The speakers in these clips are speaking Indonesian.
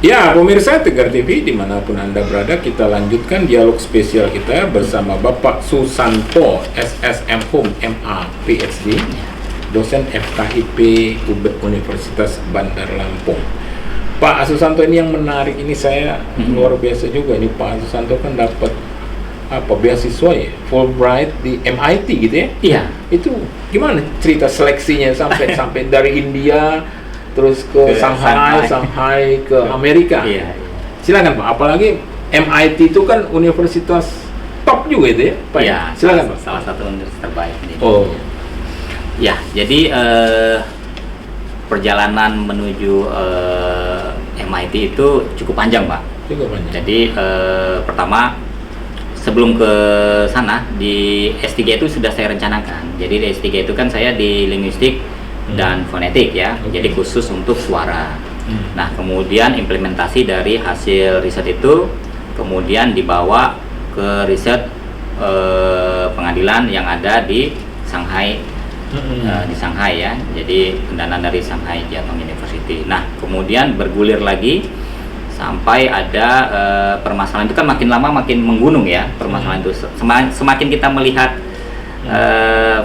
Ya, pemirsa Tegar TV dimanapun Anda berada, kita lanjutkan dialog spesial kita bersama Bapak Susanto, SSM Hum, MA, PhD, dosen FKIP Universitas Bandar Lampung. Pak Susanto, ini yang menarik, ini saya luar biasa juga. Ini Pak Susanto kan dapat beasiswa ya, Fulbright di MIT gitu ya? Iya. Itu gimana cerita seleksinya sampai dari India terus ke Shanghai ke Amerika. Iya. Silakan Pak. Apalagi MIT itu kan universitas top juga itu ya, Pak. Iya. Silakan Pak. Salah satu universitas terbaik di Oh. Ya, jadi perjalanan menuju MIT itu cukup panjang, Pak. Cukup banyak. Jadi pertama sebelum ke sana di S3 itu sudah saya rencanakan. Jadi di S3 itu kan saya di linguistik dan fonetik ya, jadi khusus untuk suara. Nah, kemudian implementasi dari hasil riset itu kemudian dibawa ke riset pengadilan yang ada di Shanghai, di Shanghai ya. Jadi pendanaan dari Shanghai Jiatong University. Nah, kemudian bergulir lagi sampai ada permasalahan itu kan makin lama makin menggunung ya permasalahan itu. Semakin kita melihat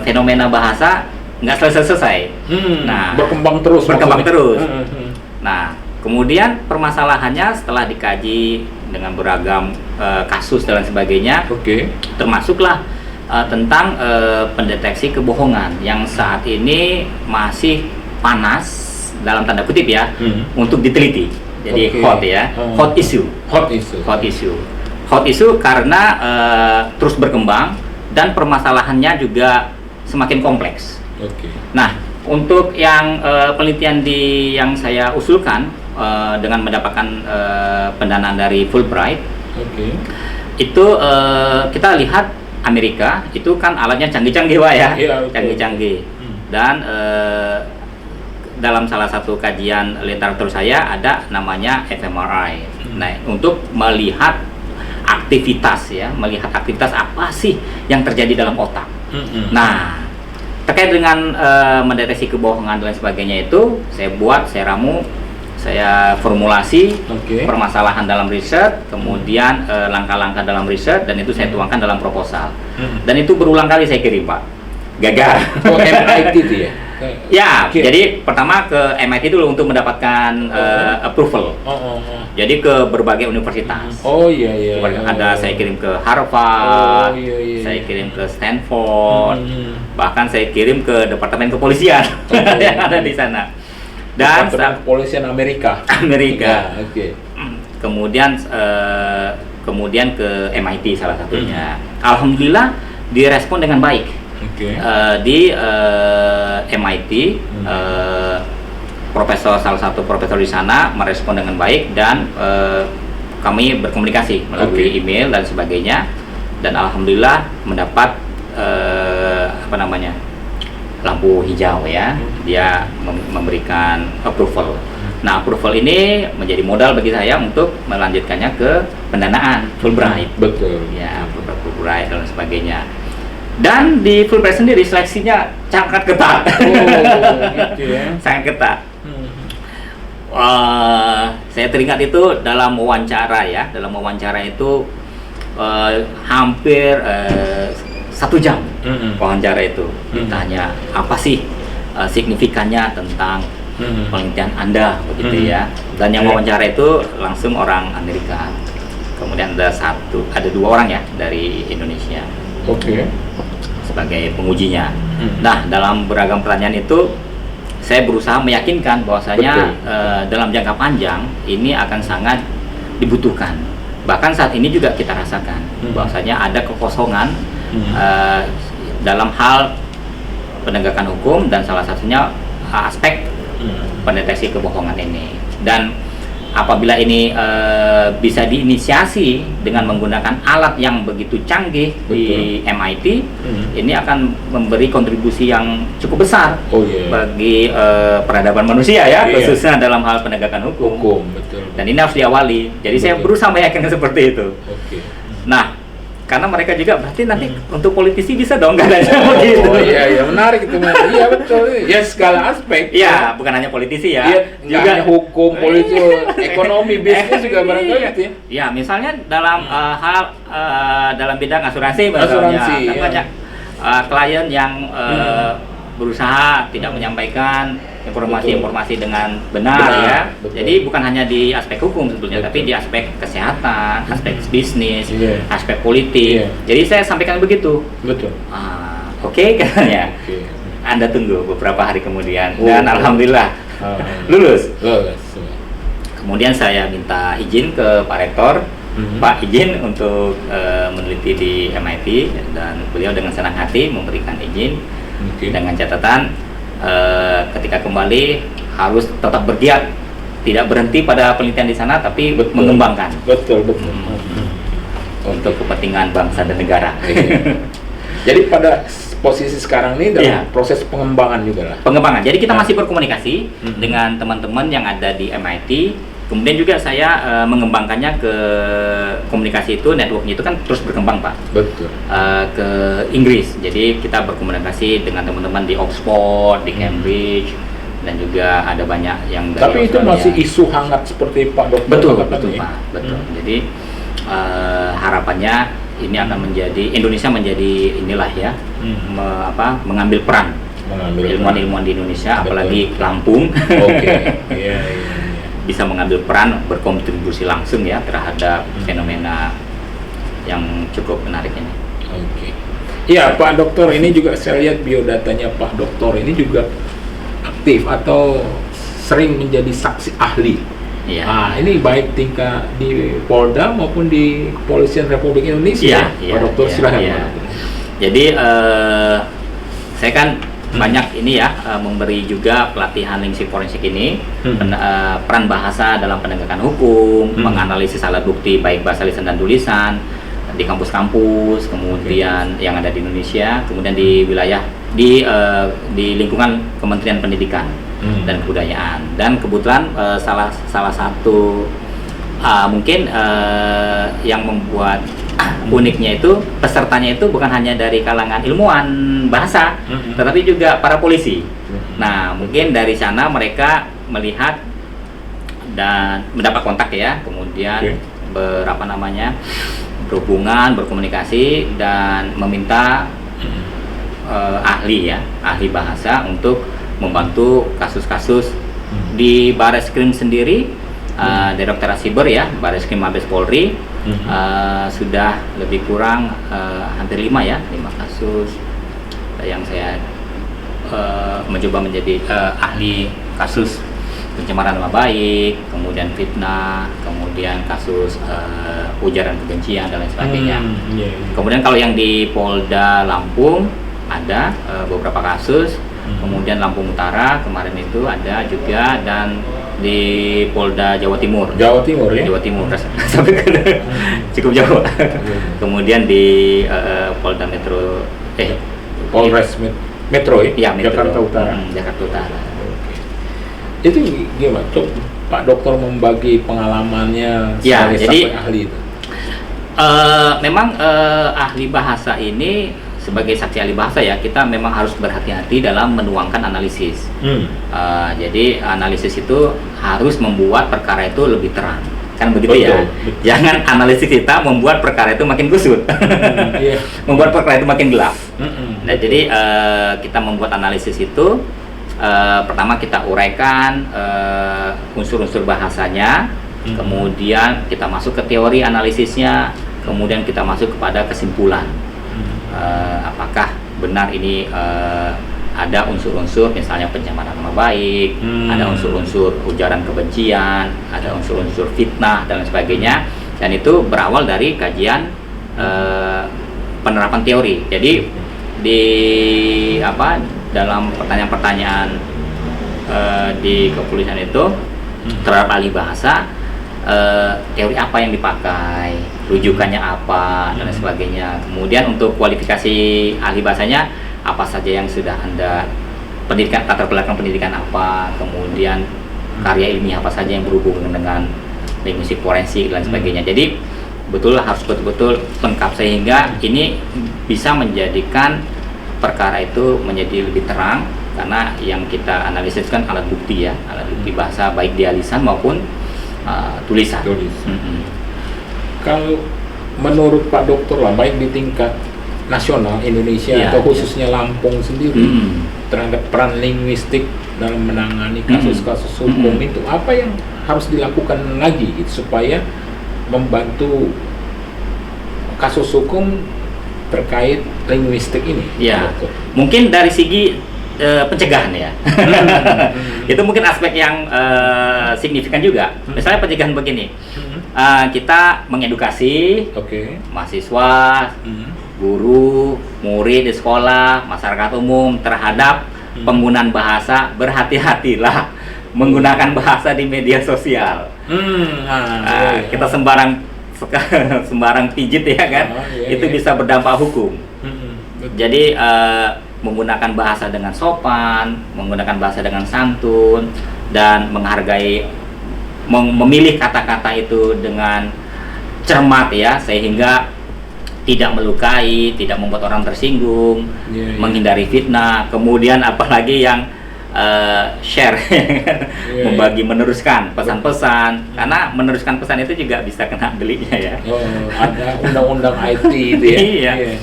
fenomena bahasa nggak selesai. Nah, berkembang terus. Nah, kemudian permasalahannya setelah dikaji dengan beragam kasus dan sebagainya, termasuklah tentang pendeteksi kebohongan yang saat ini masih panas dalam tanda kutip ya untuk diteliti. Jadi hot ya, hot issue karena terus berkembang dan permasalahannya juga semakin kompleks. Nah, untuk yang penelitian yang saya usulkan dengan mendapatkan pendanaan dari Fulbright, itu kita lihat Amerika itu kan alatnya canggih-canggih Pak ya, canggih-canggih. Dan dalam salah satu kajian literatur saya ada namanya fMRI. Nah, untuk melihat aktivitas ya, melihat aktivitas apa sih yang terjadi dalam otak. Nah, terkait dengan mendeteksi kebohongan dan sebagainya itu saya ramu, saya formulasi permasalahan dalam riset, kemudian langkah-langkah dalam riset, dan itu saya tuangkan dalam proposal. Dan itu berulang kali saya kirim Pak, gagal. MIT itu ya? Ya, jadi pertama ke MIT dulu untuk mendapatkan approval. Jadi ke berbagai universitas. Ada saya kirim ke Harvard, saya kirim ke Stanford, bahkan saya kirim ke Departemen Kepolisian yang ada di sana. Dan Kepolisian Amerika. Kemudian ke MIT salah satunya. Alhamdulillah direspon dengan baik. Di MIT, salah satu profesor di sana merespon dengan baik dan kami berkomunikasi melalui email dan sebagainya, dan alhamdulillah mendapat lampu hijau ya, dia memberikan approval. Nah, approval ini menjadi modal bagi saya untuk melanjutkannya ke pendanaan Fulbright. Ya, Fulbright dan sebagainya. Dan di Fulbright sendiri seleksinya sangat ketat. Gitu ya. Sangat ketat. Saya teringat itu dalam wawancara ya, itu hampir 1 jam wawancara itu. Ditanya apa sih signifikannya tentang penelitian Anda begitu ya. Dan yang wawancara itu langsung orang Amerika. Kemudian ada 2 orang ya dari Indonesia. Sebagai pengujinya. Nah, dalam beragam pertanyaan itu saya berusaha meyakinkan bahwasanya dalam jangka panjang ini akan sangat dibutuhkan. Bahkan saat ini juga kita rasakan bahwasanya ada kekosongan dalam hal penegakan hukum, dan salah satunya aspek pendeteksi kebohongan ini. Dan apabila ini bisa diinisiasi dengan menggunakan alat yang begitu canggih di MIT, ini akan memberi kontribusi yang cukup besar bagi peradaban manusia ya, khususnya dalam hal penegakan hukum. Dan ini harus diawali. Jadi saya berusaha meyakinkan seperti itu. Nah, karena mereka juga berarti nanti untuk politisi bisa dong, nggak ada begitu. Oh iya menarik itu. Iya betul. Ya segala aspek. Iya, bukan hanya politisi ya. Iya, juga hanya hukum, politik, ekonomi, bisnis juga barangkali itu ya. Ya, misalnya dalam hal dalam bidang asuransi misalnya, Asuransi, kan iya. banyak klien yang berusaha tidak menyampaikan informasi-informasi dengan benar ya. Betul. Jadi bukan hanya di aspek hukum sebetulnya, Betul. tapi di aspek kesehatan, aspek bisnis, Iya. aspek politik. Iya. Jadi saya sampaikan begitu. Betul. Oke, katanya. Oke. Anda tunggu beberapa hari kemudian Oh. dan alhamdulillah lulus. Lulus. Kemudian saya minta izin ke Pak Rektor, Pak izin untuk meneliti di MIT, dan beliau dengan senang hati memberikan izin dengan catatan ketika kembali harus tetap bergiat, tidak berhenti pada penelitian di sana, tapi mengembangkan. Betul. Untuk kepentingan bangsa dan negara. Jadi pada posisi sekarang ini dalam Iya. proses pengembangan juga lah. Pengembangan. Jadi kita masih berkomunikasi dengan teman-teman yang ada di MIT. Kemudian juga saya mengembangkannya ke komunikasi itu, networknya itu kan terus berkembang Pak. Betul. Ke Inggris. Jadi kita berkomunikasi dengan teman-teman di Oxford, di Cambridge, dan juga ada banyak yang dari Tapi itu Australia. masih isu hangat seperti Pak Dokter. Betul katakan ya? Pak, betul. Jadi harapannya ini akan menjadi Indonesia menjadi inilah ya, mengambil peran ilmuwan-ilmuwan di Indonesia, Betul. apalagi Lampung. Oke. Iya. Bisa mengambil peran, berkontribusi langsung ya terhadap fenomena yang cukup menarik ini. Oke. Iya, Pak Dokter, ini juga saya lihat biodatanya Pak Dokter ini juga aktif atau sering menjadi saksi ahli. Iya. Nah, ini baik tingkat di Polda maupun di Kepolisian Republik Indonesia. Iya, Pak Dokter, silahkan. iya. Pak Dokter. Jadi saya kan banyak ini ya memberi juga pelatihan linguistik forensik ini, peran bahasa dalam penegakan hukum, menganalisis alat bukti baik bahasa lisan dan tulisan di kampus-kampus, kemudian yang ada di Indonesia, kemudian di wilayah di lingkungan Kementerian Pendidikan dan Kebudayaan. Dan kebetulan salah satu mungkin yang membuat uniknya itu pesertanya itu bukan hanya dari kalangan ilmuwan bahasa, tetapi juga para polisi. Nah, mungkin dari sana mereka melihat dan mendapat kontak ya, kemudian berhubungan, berkomunikasi dan meminta ahli bahasa untuk membantu kasus-kasus di Bareskrim sendiri. Direktorat Siber ya, Bareskrim Mabes Polri sudah lebih kurang hampir 5 kasus yang saya mencoba menjadi ahli kasus pencemaran nama baik, kemudian fitnah, kemudian kasus ujaran kebencian dan lain sebagainya. Kemudian kalau yang di Polda Lampung ada beberapa kasus, kemudian Lampung Utara kemarin itu ada juga, dan di Polda Jawa Timur ya? Jawa Timur sampai ke cukup jauh. Kemudian di Polda Metro Polres Metro ya? Metro. Jakarta Utara. Jakarta Utara. Itu gimana tuh Pak Dokter membagi pengalamannya Ya, sebagai jadi saksi ahli itu? Memang ahli bahasa ini sebagai saksi ahli bahasa ya, kita memang harus berhati-hati dalam menuangkan analisis. Jadi analisis itu harus membuat perkara itu lebih terang, kan begitu ya. Betul. Jangan analisis kita membuat perkara itu makin kusut, membuat perkara itu makin gelap. Nah, jadi kita membuat analisis itu pertama kita uraikan unsur-unsur bahasanya, kemudian kita masuk ke teori analisisnya, kemudian kita masuk kepada kesimpulan. Apakah benar ini ada unsur-unsur misalnya pencemaran nama baik, ada unsur-unsur ujaran kebencian, ada unsur-unsur fitnah dan lain sebagainya, dan itu berawal dari kajian penerapan teori. Jadi dalam pertanyaan-pertanyaan di kepolisian itu terhadap ahli bahasa, teori apa yang dipakai, rujukannya apa dan lain sebagainya. Kemudian untuk kualifikasi ahli bahasanya, apa saja yang sudah Anda pendidikan, latar belakang pendidikan apa, kemudian karya ilmiah apa saja yang berhubungan dengan linguistik forensik dan sebagainya. Jadi harus betul-betul lengkap, sehingga ini bisa menjadikan perkara itu menjadi lebih terang, karena yang kita analisis kan alat bukti ya, alat bukti bahasa baik dia lisan maupun tulisan. Kalau menurut Pak Dokter lah, baik di tingkat nasional Indonesia atau khususnya Lampung sendiri, terhadap peran linguistik dalam menangani kasus-kasus hukum itu, apa yang harus dilakukan lagi gitu, supaya membantu kasus hukum terkait linguistik ini? Ya, mungkin dari segi pencegahan ya. Itu mungkin aspek yang signifikan juga. Misalnya pencegahan begini, kita mengedukasi mahasiswa, guru, murid di sekolah, masyarakat umum terhadap penggunaan bahasa. Berhati-hatilah menggunakan bahasa di media sosial. Kita sembarang pijit ya kan, itu bisa berdampak hukum. Jadi menggunakan bahasa dengan sopan, menggunakan bahasa dengan santun, dan menghargai, memilih kata-kata itu dengan cermat ya, sehingga tidak melukai, tidak membuat orang tersinggung, menghindari fitnah. Kemudian apalagi yang share, membagi, meneruskan pesan-pesan, karena meneruskan pesan itu juga bisa kena deliknya ya. Ada undang-undang IT itu ya. Iya.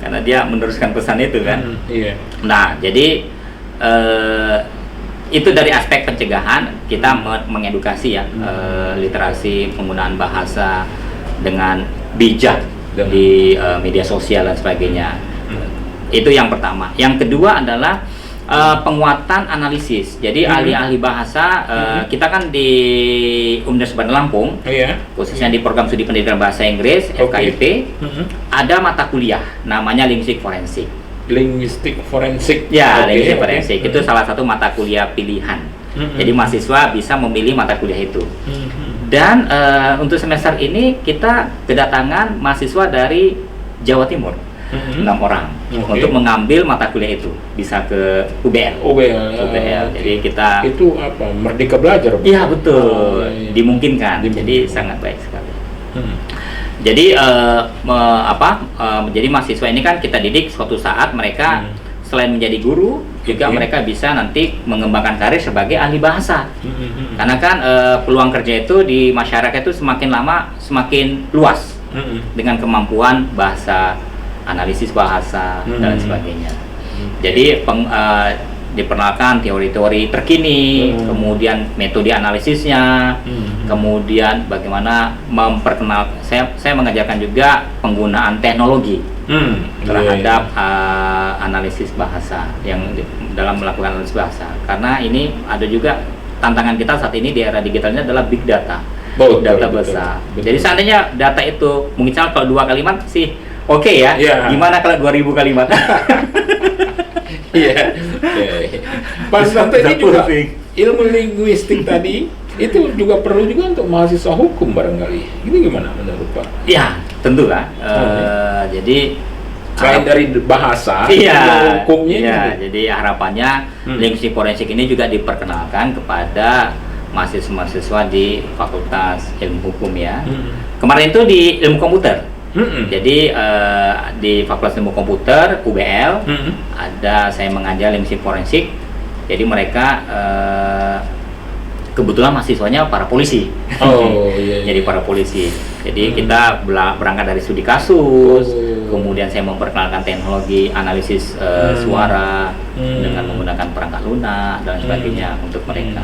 Karena dia meneruskan pesan itu kan. Nah, jadi itu dari aspek pencegahan, kita mengedukasi ya, literasi penggunaan bahasa dengan bijak di media sosial dan sebagainya. Itu yang pertama. Yang kedua adalah penguatan analisis. Jadi ahli-ahli bahasa, kita kan di Universitas Lampung, khususnya di program studi pendidikan bahasa Inggris FKIP, ada mata kuliah namanya linguistik forensik. Linguistik forensik. Ya, linguistik forensik itu salah satu mata kuliah pilihan. Jadi mahasiswa bisa memilih mata kuliah itu. Dan untuk semester ini kita kedatangan mahasiswa dari Jawa Timur, 6 orang untuk mengambil mata kuliah itu, bisa ke UBL. Jadi kita itu apa? Merdeka Belajar. Iya betul, dimungkinkan. Jadi sangat baik sekali. Jadi jadi mahasiswa ini kan kita didik suatu saat mereka selain menjadi guru, juga mereka bisa nanti mengembangkan karir sebagai ahli bahasa. Karena kan peluang kerja itu di masyarakat itu semakin lama semakin luas dengan kemampuan bahasa, analisis bahasa dan sebagainya. Jadi diperkenalkan teori-teori terkini, kemudian metode analisisnya, kemudian bagaimana saya mengajarkan juga penggunaan teknologi terhadap analisis bahasa, yang dalam melakukan analisis bahasa. Karena ini ada juga tantangan kita saat ini di era digitalnya adalah big data, data besar. Jadi seandainya data itu mungkin kalau 2 kalimat sih oke ya. Gimana kalau 2000 kalimat? Pas sampai ini juga ilmu linguistik tadi itu juga perlu juga untuk mahasiswa hukum barangkali. Ini gimana menurut Pak? Ya, tentu lah. Jadi selain dari bahasa, hukumnya. Jadi harapannya linguistik forensik ini juga diperkenalkan kepada mahasiswa-mahasiswa di Fakultas Ilmu Hukum ya. Kemarin itu di ilmu komputer. Jadi di Fakultas Ilmu Komputer UBL ada saya mengajar linguistik forensik. Jadi mereka kebetulan mahasiswanya para polisi. Jadi para polisi. Jadi kita berangkat dari studi kasus, kemudian saya memperkenalkan teknologi analisis suara dengan menggunakan perangkat lunak dan sebagainya untuk mereka.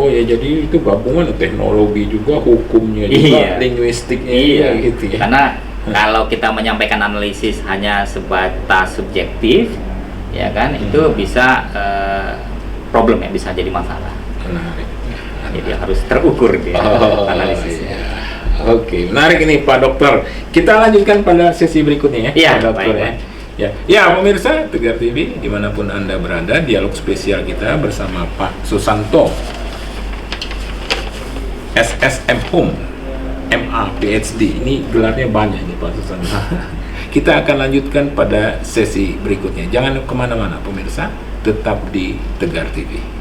Jadi itu gabungan teknologi juga, hukumnya juga, linguistiknya gitu ya. Karena kalau kita menyampaikan analisis hanya sebatas subjektif, ya kan, itu bisa problem ya, bisa jadi masalah. Jadi harus terukur dia analisisnya. Oke, menarik ini Pak Dokter. Kita lanjutkan pada sesi berikutnya ya, Pak Dokter ya. Pemirsa Tegar TV dimanapun Anda berada, dialog spesial kita bersama Pak Susanto, SSM Hum, MA, PhD. Ini gelarnya banyak nih Pak Susanto. Kita akan lanjutkan pada sesi berikutnya. Jangan kemana-mana pemirsa, tetap di Tegar TV.